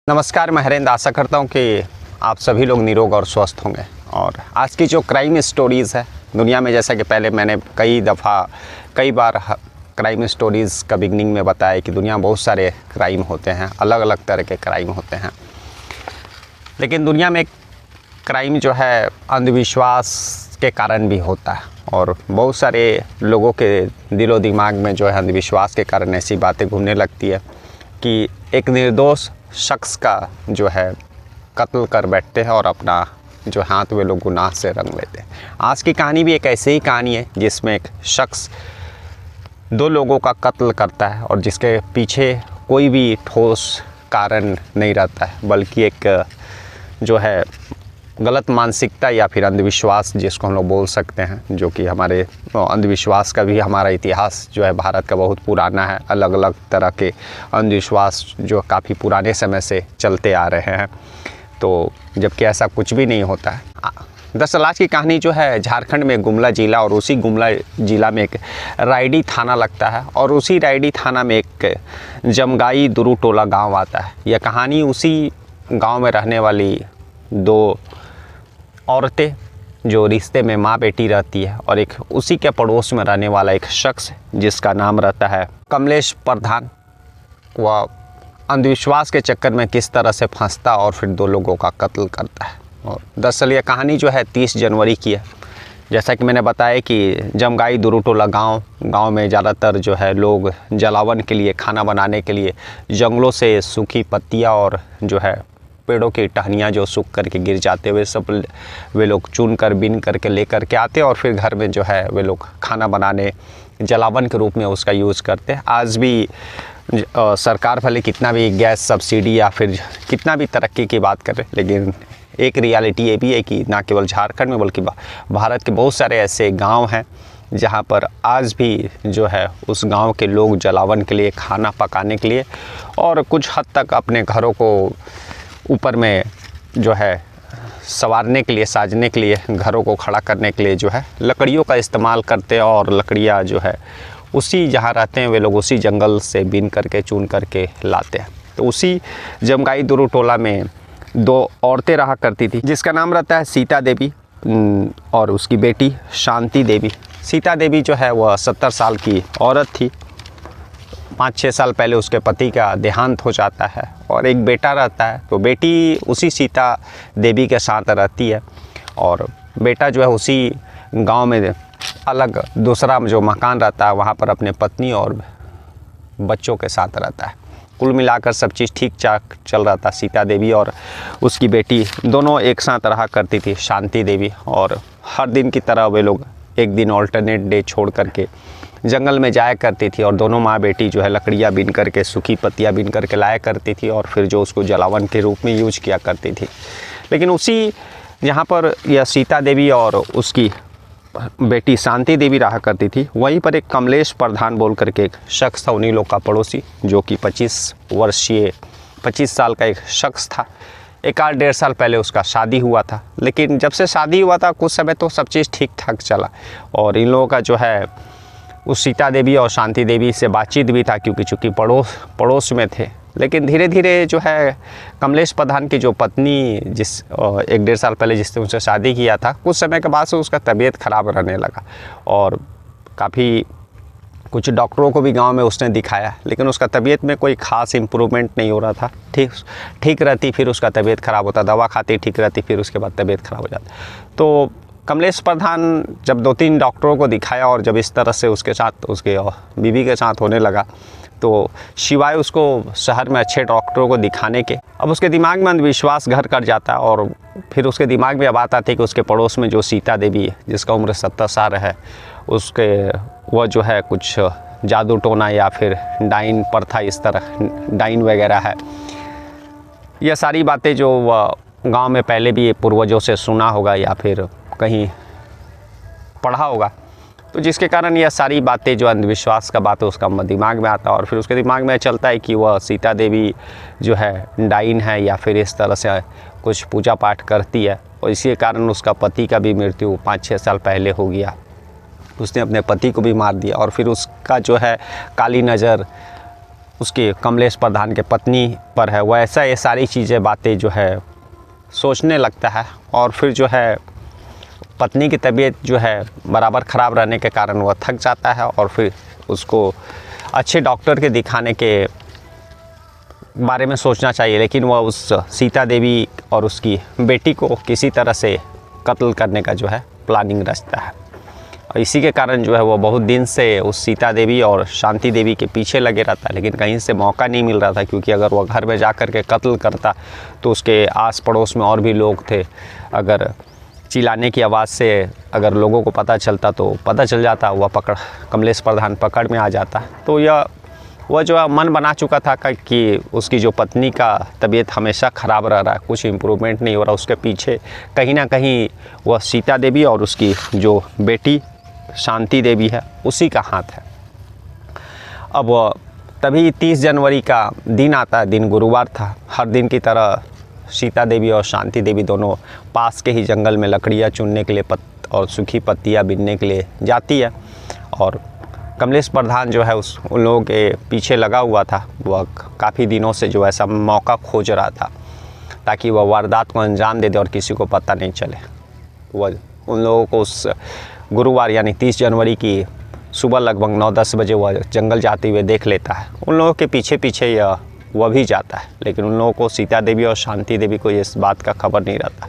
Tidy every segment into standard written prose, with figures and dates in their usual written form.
नमस्कार, मैं हरेंद्र। आशा करता हूँ कि आप सभी लोग निरोग और स्वस्थ होंगे। और आज की जो क्राइम स्टोरीज़ है दुनिया में, जैसा कि पहले मैंने कई बार क्राइम स्टोरीज़ का बिगनिंग में बताया कि दुनिया में बहुत सारे क्राइम होते हैं, अलग अलग तरह के क्राइम होते हैं। लेकिन दुनिया में क्राइम जो है अंधविश्वास के कारण भी होता है, और बहुत सारे लोगों के दिलो दिमाग में जो है अंधविश्वास के कारण ऐसी बातें घूमने लगती है कि एक निर्दोष शख्स का जो है कत्ल कर बैठते हैं और अपना जो हाथ वे लोग गुनाह से रंग लेते हैं। आज की कहानी भी एक ऐसी ही कहानी है जिसमें एक शख्स दो लोगों का कत्ल करता है और जिसके पीछे कोई भी ठोस कारण नहीं रहता है, बल्कि एक जो है गलत मानसिकता या फिर अंधविश्वास जिसको हम लोग बोल सकते हैं, जो कि हमारे अंधविश्वास का भी हमारा इतिहास जो है भारत का बहुत पुराना है। अलग अलग तरह के अंधविश्वास जो काफ़ी पुराने समय से चलते आ रहे हैं, तो जबकि ऐसा कुछ भी नहीं होता है। दरअसल आज की कहानी जो है झारखंड में गुमला ज़िला, और उसी गुमला ज़िला में एक रायडी थाना लगता है, और उसी रायडी थाना में एक जमगाई दुरुटोला गाँव आता है। यह कहानी उसी गाँव में रहने वाली दो औरतें जो रिश्ते में माँ बेटी रहती है, और एक उसी के पड़ोस में रहने वाला एक शख्स जिसका नाम रहता है कमलेश प्रधान, वह अंधविश्वास के चक्कर में किस तरह से फंसता और फिर दो लोगों का कत्ल करता है। और दरअसल ये कहानी जो है 30 जनवरी की है। जैसा कि मैंने बताया कि जमगाई दुरुटोला गांव में ज़्यादातर जो है लोग जलावन के लिए, खाना बनाने के लिए जंगलों से सूखी पत्तियाँ और जो है पेड़ों की टहनियाँ जो सूख करके गिर जाते हुए सब वे लोग चुन कर बीन करके लेकर के आते, और फिर घर में जो है वे लोग खाना बनाने जलावन के रूप में उसका यूज़ करते हैं। आज भी सरकार भले कितना भी गैस सब्सिडी या फिर कितना भी तरक्की की बात करे, लेकिन एक रियलिटी ये भी है कि ना केवल झारखंड में बल्कि भारत के बहुत सारे ऐसे गाँव हैं जहाँ पर आज भी जो है उस गाँव के लोग जलावन के लिए, खाना पकाने के लिए और कुछ हद तक अपने घरों को ऊपर में जो है संवारने के लिए, साजने के लिए, घरों को खड़ा करने के लिए जो है लकड़ियों का इस्तेमाल करते हैं। और लकड़ियाँ जो है उसी जहाँ रहते हैं वे लोग उसी जंगल से बीन करके चुन करके लाते हैं। तो उसी जमगाई दुरुटोला में दो औरतें रहा करती थी, जिसका नाम रहता है सीता देवी और उसकी बेटी शांति देवी। सीता देवी जो है वह 70 साल की औरत थी। 5-6 साल पहले उसके पति का देहांत हो जाता है और एक बेटा रहता है, तो बेटी उसी सीता देवी के साथ रहती है, और बेटा जो है उसी गांव में अलग दूसरा जो मकान रहता है वहां पर अपने पत्नी और बच्चों के साथ रहता है। कुल मिलाकर सब चीज़ ठीक ठाक चल रहा था। सीता देवी और उसकी बेटी दोनों एक साथ रहा करती थी, शांति देवी, और हर दिन की तरह वे लोग एक दिन ऑल्टरनेट डे छोड़ करके जंगल में जाया करती थी, और दोनों माँ बेटी जो है लकड़ियाँ बीन करके, सूखी पत्तियाँ बीन करके लाया करती थी, और फिर जो उसको जलावन के रूप में यूज किया करती थी। लेकिन उसी जहाँ पर यह सीता देवी और उसकी बेटी शांति देवी रहा करती थी, वहीं पर एक कमलेश प्रधान बोल करके एक शख्स था, उन्हीं लोग का पड़ोसी, जो कि 25 साल का एक शख्स था। 1-1.5 साल पहले उसका शादी हुआ था, लेकिन जब से शादी हुआ था कुछ समय तो सब चीज़ ठीक ठाक चला, और इन लोगों का जो है उस सीता देवी और शांति देवी से बातचीत भी था, क्योंकि चूँकि पड़ोस में थे। लेकिन धीरे धीरे जो है कमलेश प्रधान की जो पत्नी जिस 1-1.5 साल पहले जिसने उनसे शादी किया था, कुछ समय के बाद से उसका तबीयत ख़राब रहने लगा, और काफ़ी कुछ डॉक्टरों को भी गांव में उसने दिखाया, लेकिन उसका तबीयत में कोई ख़ास इम्प्रूवमेंट नहीं हो रहा था। ठीक रहती, फिर उसका तबीयत ख़राब होता, दवा खाती ठीक रहती, फिर उसके बाद तबीयत ख़राब हो जाती। तो कमलेश प्रधान जब 2-3 डॉक्टरों को दिखाया, और जब इस तरह से उसके साथ, उसके बीवी के साथ होने लगा, तो शिवाय उसको शहर में अच्छे डॉक्टरों को दिखाने के, अब उसके दिमाग में अंधविश्वास घर कर जाता है, और फिर उसके दिमाग में अब आता थी कि उसके पड़ोस में जो सीता देवी है, जिसका उम्र 70 साल है, उसके वह जो है कुछ जादू टोना या फिर डाइन प्रथा, इस तरह डाइन वगैरह है। यह सारी बातें जो गांव में पहले भी पूर्वजों से सुना होगा या फिर कहीं पढ़ा होगा, तो जिसके कारण यह सारी बातें जो अंधविश्वास का बात है उसका दिमाग में आता है, और फिर उसके दिमाग में चलता है कि वह सीता देवी जो है डाइन है या फिर इस तरह से कुछ पूजा पाठ करती है, और इसी कारण उसका पति का भी मृत्यु 5-6 साल पहले हो गया। उसने अपने पति को भी मार दिया, और फिर उसका जो है काली नज़र उसके कमलेश प्रधान के पत्नी पर है, वैसा ये सारी चीज़ें बातें जो है सोचने लगता है। और फिर जो है पत्नी की तबीयत जो है बराबर ख़राब रहने के कारण वह थक जाता है और फिर उसको अच्छे डॉक्टर के दिखाने के बारे में सोचना चाहिए, लेकिन वह उस सीता देवी और उसकी बेटी को किसी तरह से कत्ल करने का जो है प्लानिंग रचता है। और इसी के कारण जो है वो बहुत दिन से उस सीता देवी और शांति देवी के पीछे लगे रहता है, लेकिन कहीं से मौका नहीं मिल रहा था, क्योंकि अगर वह घर में जा कर के कत्ल करता तो उसके आस पड़ोस में और भी लोग थे। अगर चिल्लाने की आवाज़ से अगर लोगों को पता चलता तो पता चल जाता, वह कमलेश प्रधान पकड़ में आ जाता। तो वह जो मन बना चुका था कि उसकी जो पत्नी का तबीयत हमेशा ख़राब रह रहा है, कुछ इम्प्रूवमेंट नहीं हो रहा, उसके पीछे कहीं ना कहीं वह सीता देवी और उसकी जो बेटी शांति देवी है उसी का हाथ है। अब तभी 30 जनवरी का दिन आता है, दिन गुरुवार था। हर दिन की तरह सीता देवी और शांति देवी दोनों पास के ही जंगल में लकड़ियाँ चुनने के लिए और सूखी पत्तियाँ बीनने के लिए जाती है। और कमलेश प्रधान जो है उन लोगों के पीछे लगा हुआ था। वह काफ़ी दिनों से जो ऐसा मौका खोज रहा था ताकि वह वारदात को अंजाम दे दे और किसी को पता नहीं चले। वह उन लोगों को उस गुरुवार यानी 30 जनवरी की सुबह लगभग 9-10 बजे वह जंगल जाते हुए देख लेता है। उन लोगों के पीछे पीछे वह भी जाता है, लेकिन उन लोगों को सीता देवी और शांति देवी को इस बात का खबर नहीं रहता।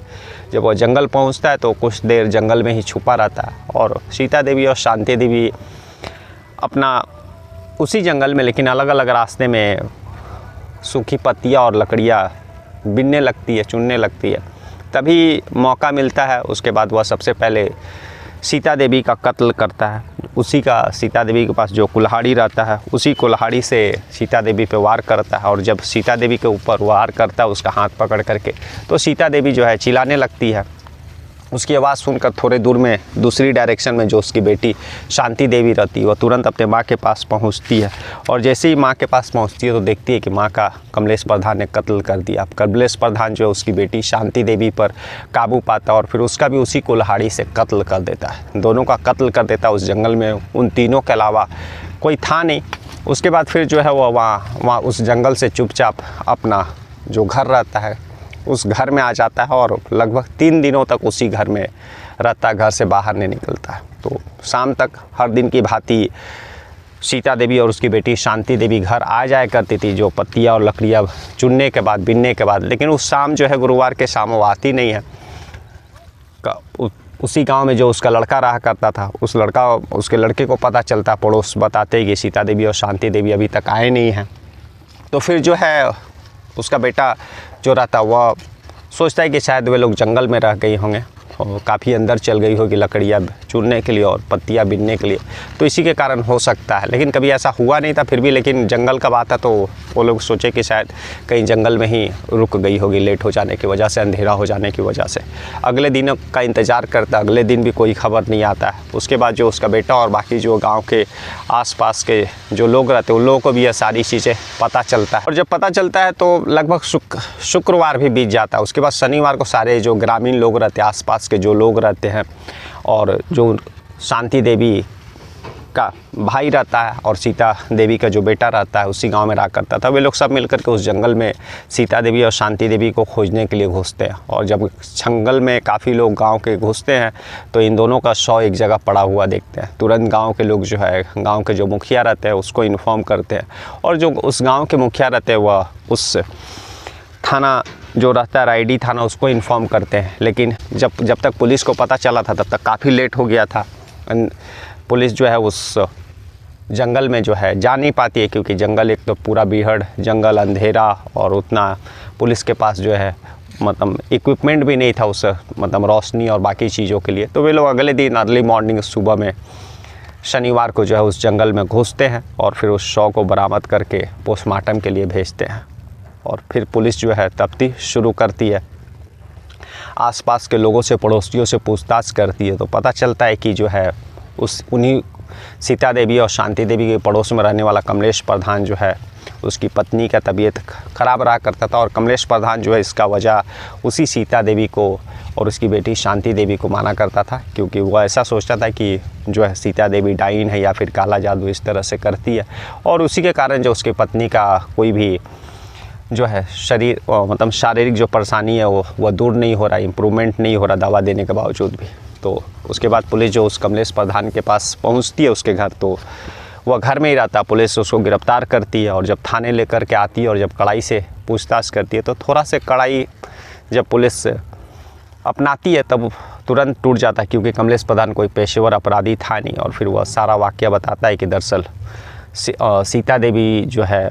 जब वह जंगल पहुंचता है तो कुछ देर जंगल में ही छुपा रहता है और सीता देवी और शांति देवी अपना उसी जंगल में लेकिन अलग अलग रास्ते में सूखी पत्तियाँ और लकड़ियाँ बीनने लगती है, चुनने लगती है। तभी मौका मिलता है। उसके बाद वह सबसे पहले सीता देवी का कत्ल करता है। उसी का सीता देवी के पास जो कुल्हाड़ी रहता है उसी कुल्हाड़ी से सीता देवी पे वार करता है। और जब सीता देवी के ऊपर वार करता है उसका हाथ पकड़ करके, तो सीता देवी जो है चिल्लाने लगती है। उसकी आवाज़ सुनकर थोड़े दूर में दूसरी डायरेक्शन में जो उसकी बेटी शांति देवी रहती है वह तुरंत अपने माँ के पास पहुँचती है। और जैसे ही माँ के पास पहुँचती है तो देखती है कि माँ का कमलेश प्रधान ने कत्ल कर दिया। अब कमलेश प्रधान जो है उसकी बेटी शांति देवी पर काबू पाता और फिर उसका भी उसी कुल्हाड़ी से कत्ल कर देता है। दोनों का कत्ल कर देता है। उस जंगल में उन तीनों के अलावा कोई था नहीं। उसके बाद फिर जो है वह वहाँ उस जंगल से चुपचाप अपना जो घर रहता है उस घर में आ जाता है और लगभग 3 दिनों तक उसी घर में रहता है, घर से बाहर नहीं निकलता है। तो शाम तक हर दिन की भांति सीता देवी और उसकी बेटी शांति देवी घर आ जाया करती थी, जो पत्तियाँ और लकड़ियाँ चुनने के बाद, बीनने के बाद। लेकिन उस शाम जो है गुरुवार के शाम वो आती नहीं है। उसी गांव में जो उसका लड़का रहा करता था उसके लड़के को पता चलता, पड़ोस बताते कि सीता देवी और शांति देवी अभी तक आए नहीं हैं। तो फिर जो है उसका बेटा जो रहता वह सोचता है कि शायद वे लोग जंगल में रह गई होंगे और काफ़ी अंदर चल गई होगी लकड़ियाँ चुनने के लिए और पत्तियाँ बीनने के लिए, तो इसी के कारण हो सकता है। लेकिन कभी ऐसा हुआ नहीं था फिर भी, लेकिन जंगल का बात है तो वो लोग सोचे कि शायद कहीं जंगल में ही रुक गई होगी लेट हो जाने की वजह से, अंधेरा हो जाने की वजह से। अगले दिनों का इंतज़ार करता, अगले दिन भी कोई खबर नहीं आता है। उसके बाद जो उसका बेटा और बाकी जो गाँव के आसपास के जो लोग रहते हैं उन लोगों को भी यह सारी चीज़ें पता चलता है। और जब पता चलता है तो लगभग शुक्रवार भी बीत जाता है। उसके बाद शनिवार को सारे जो ग्रामीण लोग रहते हैं, आसपास के जो लोग रहते हैं और जो शांति देवी का भाई रहता है और सीता देवी का जो बेटा रहता है उसी गांव में रहा करता था, वे लोग सब मिलकर के उस जंगल में सीता देवी और शांति देवी को खोजने के लिए घुसते हैं। और जब जंगल में काफ़ी लोग गांव के घुसते हैं तो इन दोनों का शव एक जगह पड़ा हुआ देखते हैं। तुरंत गांव के लोग जो है, गांव के जो मुखिया रहते हैं उसको इन्फॉर्म करते हैं और जो उस गाँव के मुखिया रहते हैं वह उस थाना जो रहता है रायडी थाना उसको इन्फॉर्म करते हैं। लेकिन जब तक पुलिस को पता चला था तब तक काफ़ी लेट हो गया था। पुलिस जो है उस जंगल में जो है जा नहीं पाती है, क्योंकि जंगल एक तो पूरा बीहड़ जंगल, अंधेरा, और उतना पुलिस के पास जो है मतलब इक्विपमेंट भी नहीं था उस मतलब रोशनी और बाकी चीज़ों के लिए। तो वे लोग अगले दिन अर्ली मॉर्निंग सुबह में शनिवार को जो है उस जंगल में घुसते हैं और फिर उस शव को बरामद करके पोस्टमार्टम के लिए भेजते हैं। और फिर पुलिस जो है तफ्तीश शुरू करती है, आसपास के लोगों से, पड़ोसियों से पूछताछ करती है। तो पता चलता है कि जो है उन्हीं सीता देवी और शांति देवी के पड़ोस में रहने वाला कमलेश प्रधान जो है उसकी पत्नी का तबीयत ख़राब रहा करता था और कमलेश प्रधान जो है इसका वजह उसी सीता देवी को और उसकी बेटी शांति देवी को माना करता था, क्योंकि वो ऐसा सोचता था कि जो है सीता देवी डाइन है या फिर काला जादू इस तरह से करती है, और उसी के कारण जो उसकी पत्नी का कोई भी जो है शरीर मतलब शारीरिक जो परेशानी है वो दूर नहीं हो रहा, इम्प्रूवमेंट नहीं हो रहा दवा देने के बावजूद भी। तो उसके बाद पुलिस जो उस कमलेश प्रधान के पास पहुंचती है उसके घर, तो वह घर में ही रहता। पुलिस उसको गिरफ्तार करती है और जब थाने लेकर के आती है और जब कड़ाई से पूछताछ करती है तो थोड़ा से कड़ाई जब पुलिस अपनाती है तब तुरंत टूट जाता है, क्योंकि कमलेश प्रधान कोई पेशेवर अपराधी था नहीं। और फिर वह सारा वाक़या बताता है कि दरअसल सीता देवी जो है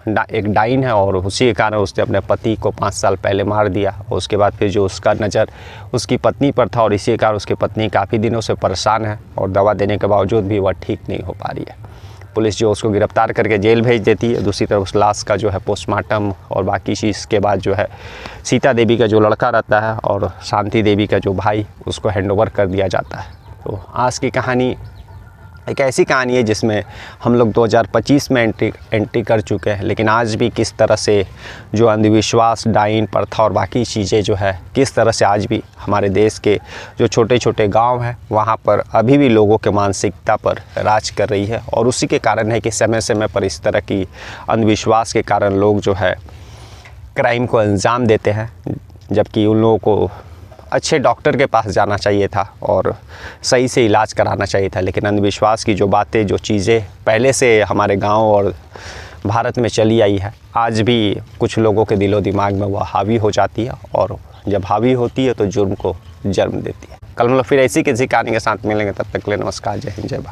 एक डाइन है और उसी के कारण उसने अपने पति को 5 साल पहले मार दिया। और उसके बाद फिर जो उसका नज़र उसकी पत्नी पर था और इसी के कारण उसकी पत्नी काफ़ी दिनों से परेशान है और दवा देने के बावजूद भी वह ठीक नहीं हो पा रही है। पुलिस जो उसको गिरफ्तार करके जेल भेज देती है। दूसरी तरफ उस लाश का जो है पोस्टमार्टम और बाकी चीज़ के बाद जो है सीता देवी का जो लड़का रहता है और शांति देवी का जो भाई उसको हैंडओवर कर दिया जाता है। तो आज की कहानी एक ऐसी कहानी है जिसमें हम लोग 2025 में एंट्री कर चुके हैं, लेकिन आज भी किस तरह से जो अंधविश्वास, डाइन प्रथा और बाकी चीज़ें जो है किस तरह से आज भी हमारे देश के जो छोटे छोटे गांव हैं वहां पर अभी भी लोगों के मानसिकता पर राज कर रही है। और उसी के कारण है कि समय समय पर इस तरह की अंधविश्वास के कारण लोग जो है क्राइम को अंजाम देते हैं, जबकि उन लोगों को अच्छे डॉक्टर के पास जाना चाहिए था और सही से इलाज कराना चाहिए था। लेकिन अंधविश्वास की जो बातें, जो चीज़ें पहले से हमारे गांव और भारत में चली आई है, आज भी कुछ लोगों के दिलो दिमाग में वह हावी हो जाती है और जब हावी होती है तो जुर्म को जन्म देती है। कल हम लोग फिर ऐसी किसी कहानी के साथ मिलेंगे, तब तक के लिए नमस्कार, जय हिंद, जय भारत।